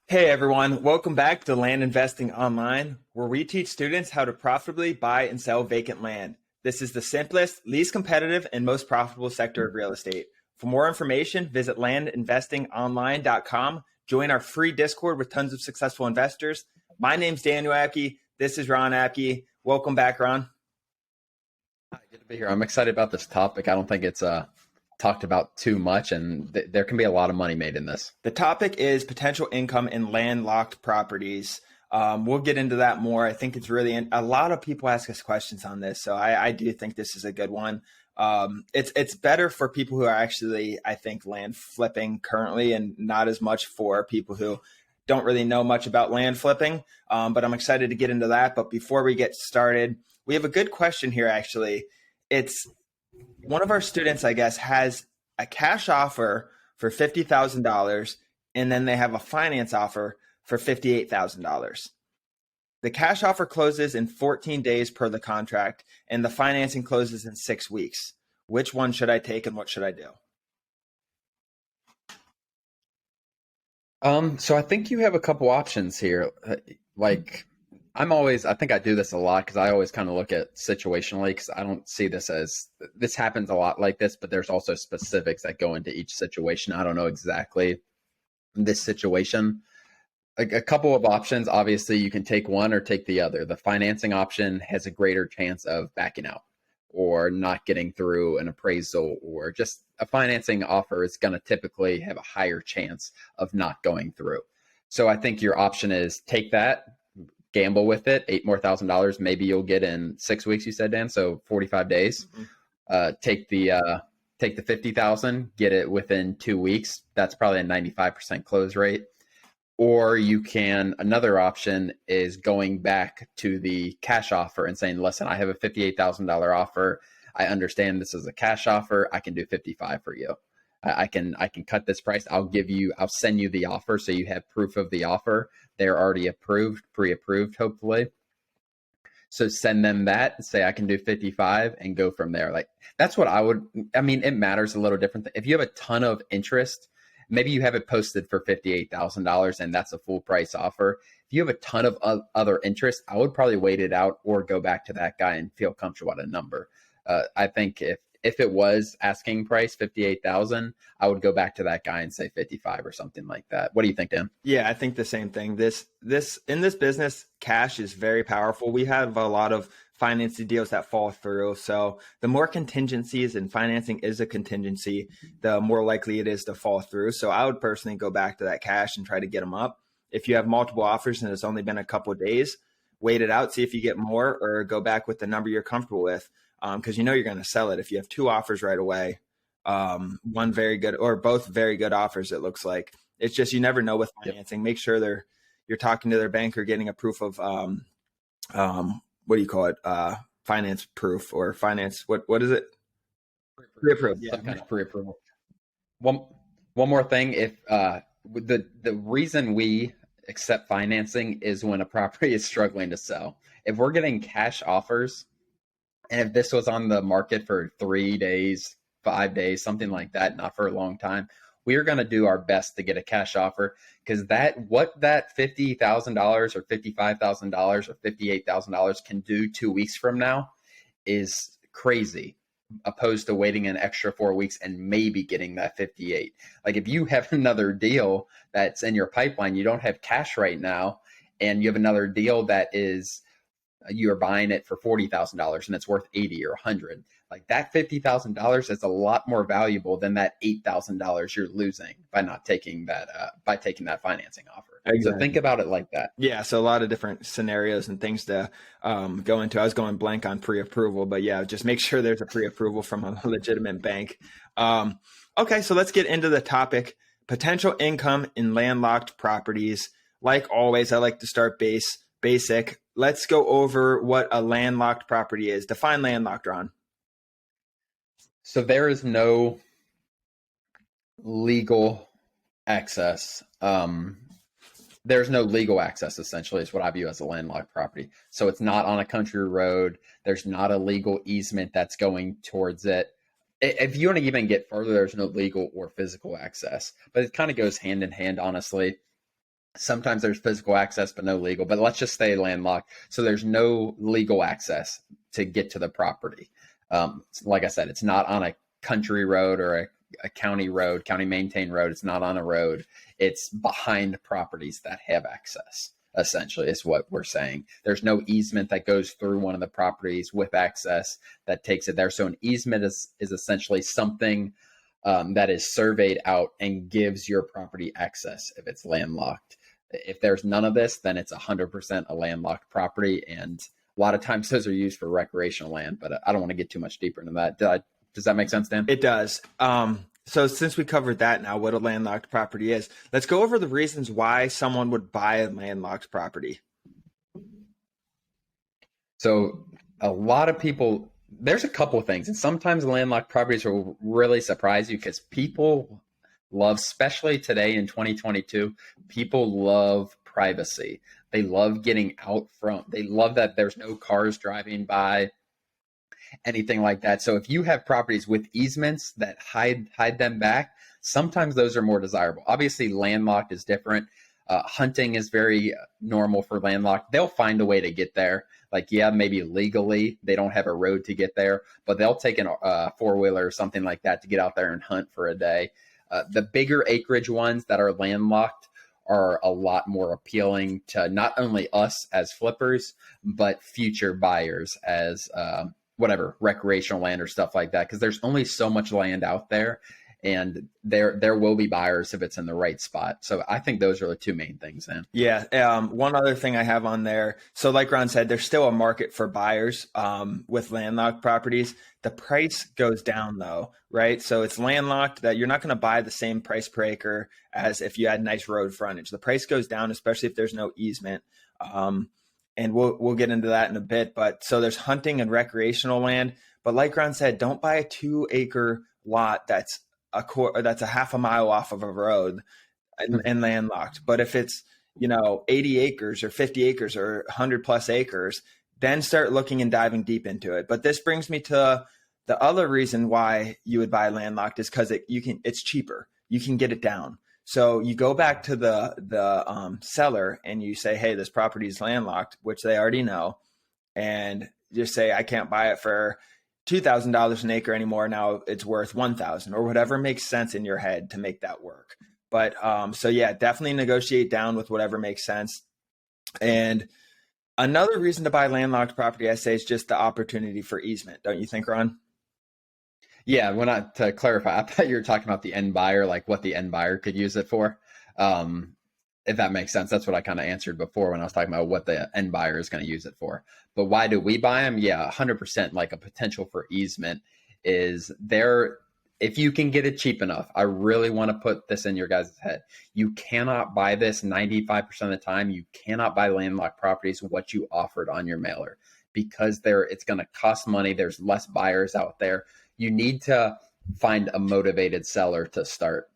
Hey everyone, welcome back to Land Investing Online, where we teach students how to profitably buy and sell vacant land. This is the simplest, least competitive, and most profitable sector of real estate. For more information, visit landinvestingonline.com. Join our free Discord with tons of successful investors. My name's Daniel Apke. This is Ron Apke. Welcome back, Ron. Hi, good to be here. I'm excited about this topic. I don't think it's talked about too much, and there can be a lot of money made in this. The topic is potential income in landlocked properties. We'll get into that more. I think it's really a lot of people ask us questions on this, so I do think this is a good one. It's better for people who are actually, I think, land flipping currently, and not as much for people who don't really know much about land flipping. But I'm excited to get into that. But before we get started, we have a good question here. Actually, it's one of our students, I guess, has a cash offer for $50,000, and then they have a finance offer for $58,000. The cash offer closes in 14 days per the contract, and the financing closes in 6 weeks. Which one should I take, and what should I do? So I think you have a couple options here. I think I do this a lot because I always kind of look at situationally because I don't see this as this happens a lot like this, but there's also specifics that go into each situation. I don't know exactly this situation. A couple of options. Obviously, you can take one or take the other. The financing option has a greater chance of backing out or not getting through an appraisal, or just a financing offer is going to typically have a higher chance of not going through. So I think your option is take that, gamble with it, $8,000 more. Maybe you'll get in 6 weeks, you said, Dan, so 45 days. Take the 50,000, get it within 2 weeks. That's probably a 95% close rate. Or you can, another option is going back to the cash offer and saying, listen, I have a $58,000 offer. I understand this is a cash offer. I can do 55 for you. I can cut this price. I'll send you the offer so you have proof of the offer. They're already approved, pre-approved, hopefully. So send them that and say, I can do 55 and go from there. Like, that's what it matters a little different. If you have a ton of interest, maybe you have it posted for $58,000 and that's a full price offer. If you have a ton of other interest, I would probably wait it out or go back to that guy and feel comfortable at a number. I think if it was asking price 58,000, I would go back to that guy and say 55 or something like that. What do you think, Dan? Yeah, I think the same thing. This in this business, cash is very powerful. We have a lot of financing deals that fall through. So the more contingencies, and financing is a contingency, the more likely it is to fall through. So I would personally go back to that cash and try to get them up. If you have multiple offers and it's only been a couple of days, wait it out, see if you get more, or go back with the number you're comfortable with. Because you're going to sell it if you have two offers right away. One very good or both very good offers, it looks like. It's just you never know with financing. Yep. Make sure you're talking to their bank or getting a proof of what do you call it? Finance proof or finance. What is it? Pre-approved. Yeah. Some kind of pre-approval. One more thing. If the reason we accept financing is when a property is struggling to sell. If we're getting cash offers, and if this was on the market for 3 days, 5 days, something like that, not for a long time, we are going to do our best to get a cash offer, because what that $50,000 or $55,000 or $58,000 can do 2 weeks from now is crazy, opposed to waiting an extra 4 weeks and maybe getting that 58. Like, if you have another deal that's in your pipeline, you don't have cash right now, and you have another deal that is you're buying it for $40,000 and it's worth 80 or 100. Like, that $50,000 is a lot more valuable than that $8,000 you're losing by not taking that financing offer. Exactly. So think about it like that. Yeah. So a lot of different scenarios and things to go into. I was going blank on pre-approval, but yeah, just make sure there's a pre-approval from a legitimate bank. Okay. So let's get into the topic: potential income in landlocked properties. Like always, I like to start basic. Let's go over what a landlocked property is. Define landlocked, Ron. So there is no legal access. There's no legal access, essentially, is what I view as a landlocked property. So it's not on a country road. There's not a legal easement that's going towards it. If you want to even get further, there's no legal or physical access. But it kind of goes hand in hand, honestly. Sometimes there's physical access, but no legal. But let's just stay landlocked. So there's no legal access to get to the property. Like I said, it's not on a country road or a county road, county maintained road. It's not on a road. It's behind properties that have access, essentially, is what we're saying. There's no easement that goes through one of the properties with access that takes it there. So an easement is essentially something that is surveyed out and gives your property access if it's landlocked. If there's none of this, then it's 100% a landlocked property. And a lot of times those are used for recreational land, but I don't want to get too much deeper into that. Does that make sense, Dan? It does. So since we covered that now, what a landlocked property is, let's go over the reasons why someone would buy a landlocked property. So a lot of people, there's a couple of things, and sometimes landlocked properties will really surprise you because people love, especially today in 2022, people love privacy. They love getting out front. They love that there's no cars driving by, anything like that. So if you have properties with easements that hide them back, sometimes those are more desirable. Obviously, landlocked is different. Hunting is very normal for landlocked. They'll find a way to get there. Like, yeah, maybe legally they don't have a road to get there, but they'll take a four-wheeler or something like that to get out there and hunt for a day. The bigger acreage ones that are landlocked are a lot more appealing to not only us as flippers, but future buyers as whatever, recreational land or stuff like that. Because there's only so much land out there, and there will be buyers if it's in the right spot. So I think those are the two main things, man. Yeah. One other thing I have on there. So like Ron said, there's still a market for buyers with landlocked properties. The price goes down though, right? So it's landlocked that you're not going to buy the same price per acre as if you had nice road frontage. The price goes down, especially if there's no easement. And we'll get into that in a bit. But so there's hunting and recreational land. But like Ron said, don't buy a 2-acre lot that's a half a mile off of a road and landlocked. But if it's, 80 acres or 50 acres or 100 plus acres, then start looking and diving deep into it. But this brings me to the other reason why you would buy landlocked is because it's cheaper. You can get it down. So you go back to the seller and you say, hey, this property is landlocked, which they already know, and just say, I can't buy it for $2,000 an acre anymore. Now it's worth $1,000 or whatever makes sense in your head to make that work. But so yeah, definitely negotiate down with whatever makes sense. And another reason to buy landlocked property, I say, is just the opportunity for easement. Don't you think, Ron? Yeah, to clarify, I thought you were talking about the end buyer, like what the end buyer could use it for. If that makes sense, that's what I kind of answered before when I was talking about what the end buyer is going to use it for. But why do we buy them? Yeah, 100%. Like a potential for easement is there. If you can get it cheap enough, I really want to put this in your guys' head. You cannot buy this 95% of the time. You cannot buy landlocked properties what you offered on your mailer because it's going to cost money. There's less buyers out there. You need to find a motivated seller to start.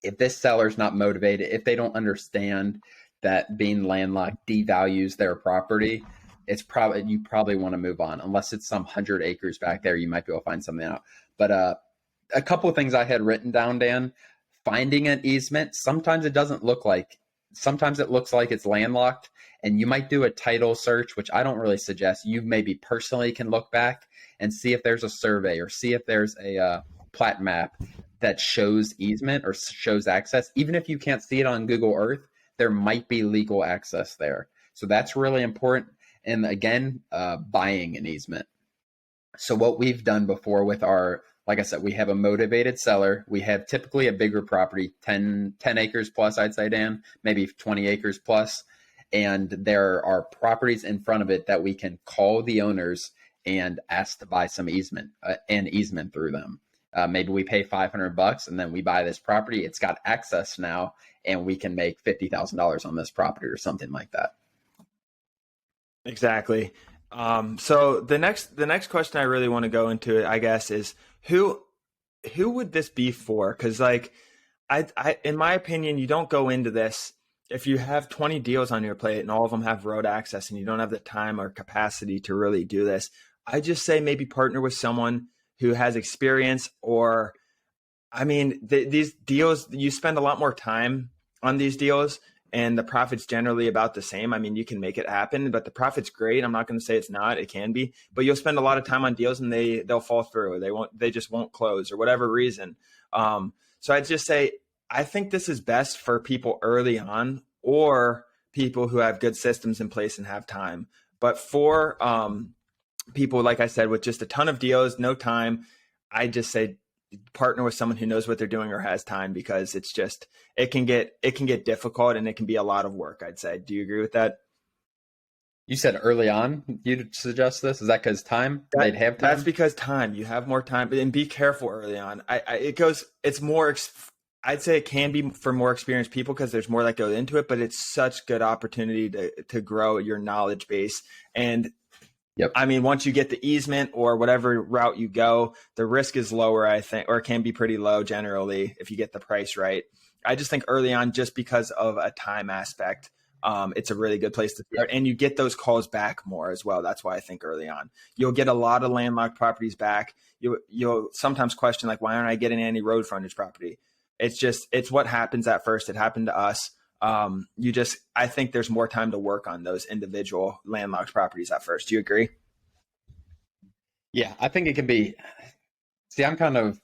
If this seller's not motivated, if they don't understand that being landlocked devalues their property, you probably want to move on. Unless it's some 100 acres back there, you might be able to find something out. But a couple of things I had written down, Dan. Finding an easement, sometimes it looks like it's landlocked, and you might do a title search, which I don't really suggest. You maybe personally can look back and see if there's a survey or see if there's a plat map that shows easement or shows access. Even if you can't see it on Google Earth, there might be legal access there. So that's really important. And again, buying an easement. So what we've done before with like I said, we have a motivated seller. We have typically a bigger property, 10 acres plus, I'd say, Dan, maybe 20 acres plus. And there are properties in front of it that we can call the owners and ask to buy some easement, an easement through them. Maybe we pay $500 and then we buy this property. It's got access now, and we can make $50,000 on this property or something like that. Exactly. So the next question I really want to go into, I guess, is who would this be for? Because like I in my opinion, you don't go into this if you have 20 deals on your plate and all of them have road access and you don't have the time or capacity to really do this. I just say maybe partner with someone who has experience, or these deals, you spend a lot more time on these deals and the profit's generally about the same. I mean, you can make it happen, but the profit's great. I'm not going to say it's not. It can be, but you'll spend a lot of time on deals and they'll fall through. They just won't close or whatever reason. So I'd just say I think this is best for people early on or people who have good systems in place and have time. But for people, like I said, with just a ton of deals, no time, I just say partner with someone who knows what they're doing or has time, because it can get difficult and it can be a lot of work, I'd say. Do you agree with that? You said early on you'd suggest this. Is that because time? They'd have time? That's because time. You have more time, and be careful early on. It's more. I'd say it can be for more experienced people because there's more that goes into it, but it's such good opportunity to grow your knowledge base. And yep. I mean, once you get the easement or whatever route you go, the risk is lower, I think, or it can be pretty low generally if you get the price right. I just think early on, just because of a time aspect, it's a really good place to start, and you get those calls back more as well. That's why I think early on you'll get a lot of landlocked properties back. You'll sometimes question, like, why aren't I getting any road frontage property? It's what happens at first. It happened to us. I think there's more time to work on those individual landlocked properties at first. Do you agree? Yeah, I think it can be. See, I'm kind of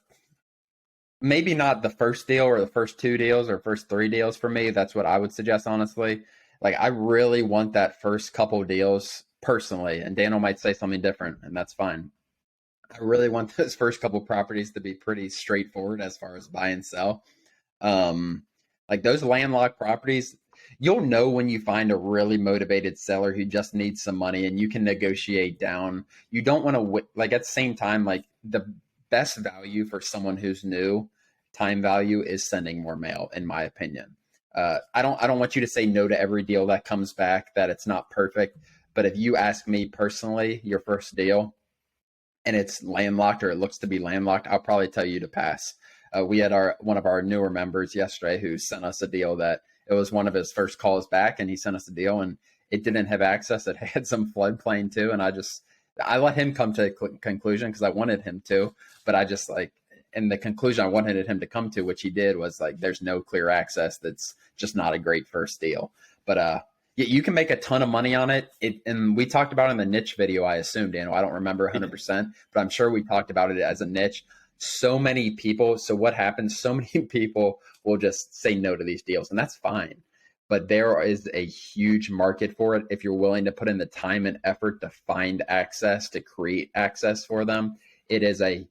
maybe not the first deal or the first two deals or first three deals for me. That's what I would suggest, honestly. Like, I really want that first couple deals personally, and Daniel might say something different, and that's fine. I really want those first couple properties to be pretty straightforward as far as buy and sell. Like those landlocked properties, you'll know when you find a really motivated seller who just needs some money and you can negotiate down. You don't want to, like, at the same time, like, the best value for someone who's new, time value, is sending more mail, in my opinion. I don't want you to say no to every deal that comes back, that it's not perfect. But if you ask me personally, your first deal, and it's landlocked or it looks to be landlocked, I'll probably tell you to pass. We had one of our newer members yesterday who sent us a deal that it was one of his first calls back, and he sent us a deal and it didn't have access. It had some floodplain too. And I let him come to a conclusion because I wanted him to, but I just, like, and the conclusion I wanted him to come to, which he did, was like, there's no clear access. That's just not a great first deal. But you can make a ton of money on it. And we talked about it in the niche video, I assume, Daniel. I don't remember 100%, but I'm sure we talked about it as a niche. So many people. So what happens? So many people will just say no to these deals, and that's fine. But there is a huge market for it if you're willing to put in the time and effort to find access, to create access for them. It is a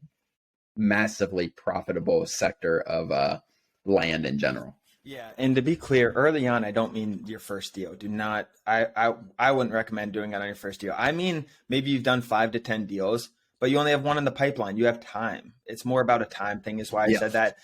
massively profitable sector of land in general. Yeah, and to be clear, early on, I don't mean your first deal. Do not. I wouldn't recommend doing it on your first deal. I mean, maybe you've done 5 to 10 deals, but you only have one in the pipeline. You have time. It's more about a time thing, is why I said that.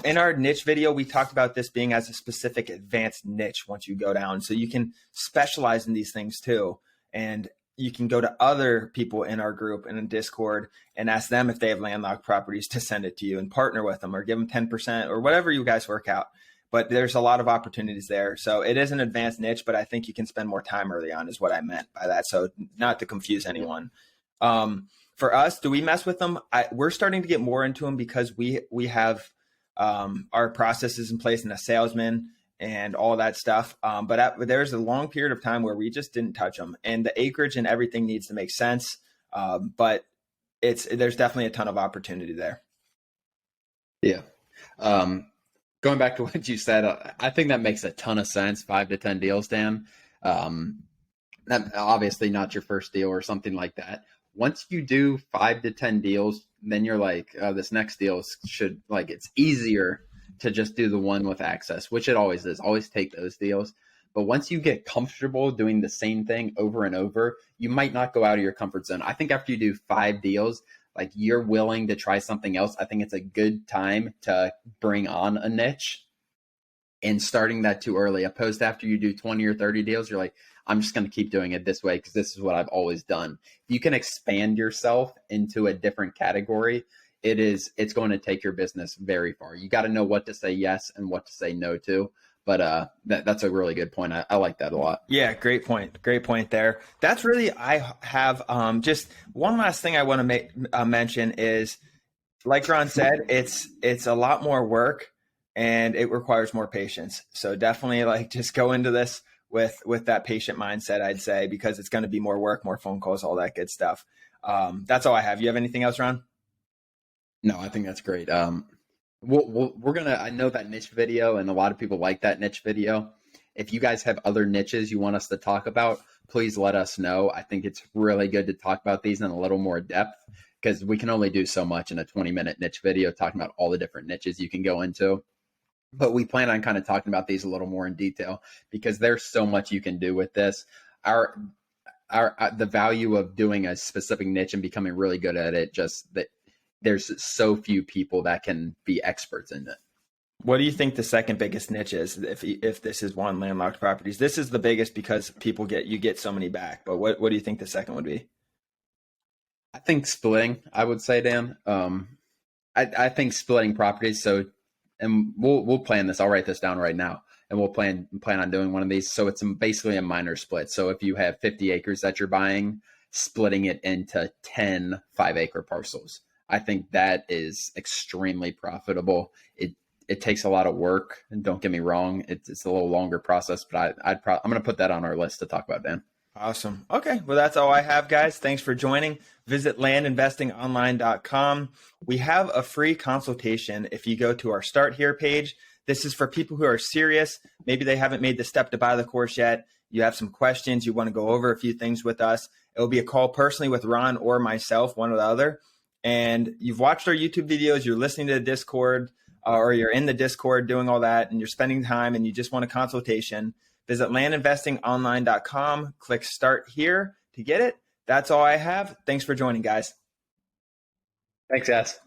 In our niche video, we talked about this being as a specific advanced niche once you go down. So you can specialize in these things too. And you can go to other people in our group and in Discord and ask them if they have landlocked properties to send it to you and partner with them or give them 10% or whatever you guys work out. But there's a lot of opportunities there. So it is an advanced niche, but I think you can spend more time early on is what I meant by that. So not to confuse anyone. For us, do we mess with them? We're starting to get more into them because we have our processes in place and a salesman and all that stuff. But there's a long period of time where we just didn't touch them, and the acreage and everything needs to make sense. But there's definitely a ton of opportunity there. Yeah. Going back to what you said, I think that makes a ton of sense. 5 to 10 deals, Dan. That, obviously not your first deal or something like that. Once you do 5 to 10 deals, then you're like, this next deal should, like, it's easier to just do the one with access, which it always is. Always take those deals. But once you get comfortable doing the same thing over and over, you might not go out of your comfort zone. I think after you do 5 deals, like, you're willing to try something else. I think it's a good time to bring on a niche, and starting that too early, opposed to after you do 20 or 30 deals, you're like, I'm just going to keep doing it this way because this is what I've always done. If you can expand yourself into a different category, it's going to take your business very far. You got to know what to say yes and what to say no to. But that's a really good point. I like that a lot. Yeah, great point. Great point there. That's really, I have just one last thing I want to mention is, like Ron said, it's a lot more work, and it requires more patience. So definitely like just go into this with that patient mindset, I'd say, because it's going to be more work, more phone calls, all that good stuff. That's all I have. You have anything else, Ron? No, I think that's great. We're gonna. I know that niche video, and a lot of people like that niche video. If you guys have other niches you want us to talk about, please let us know. I think it's really good to talk about these in a little more depth because we can only do so much in a 20-minute niche video talking about all the different niches you can go into. But we plan on kind of talking about these a little more in detail because there's so much you can do with this. Our the value of doing a specific niche and becoming really good at it, just that there's so few people that can be experts in it. What do you think the second biggest niche is? If this is one, landlocked properties, this is the biggest because you get so many back. But what do you think the second would be? I think splitting, I would say, Dan. I think splitting properties. So, and we'll plan this. I'll write this down right now, and we'll plan on doing one of these. So it's basically a minor split. So if you have 50 acres that you're buying, splitting it into 10 5-acre parcels. I think that is extremely profitable. It takes a lot of work, and don't get me wrong, it's a little longer process, but I'm going to put that on our list to talk about, Dan. Awesome. Okay. Well, that's all I have, guys. Thanks for joining. Visit landinvestingonline.com. We have a free consultation if you go to our Start Here page. This is for people who are serious. Maybe they haven't made the step to buy the course yet. You have some questions. You want to go over a few things with us. It will be a call personally with Ron or myself, one or the other. And you've watched our YouTube videos. You're listening to the Discord, or you're in the Discord doing all that, and you're spending time and you just want a consultation. Visit landinvestingonline.com, click Start Here to get it. That's all I have. Thanks for joining, guys. Thanks, guys.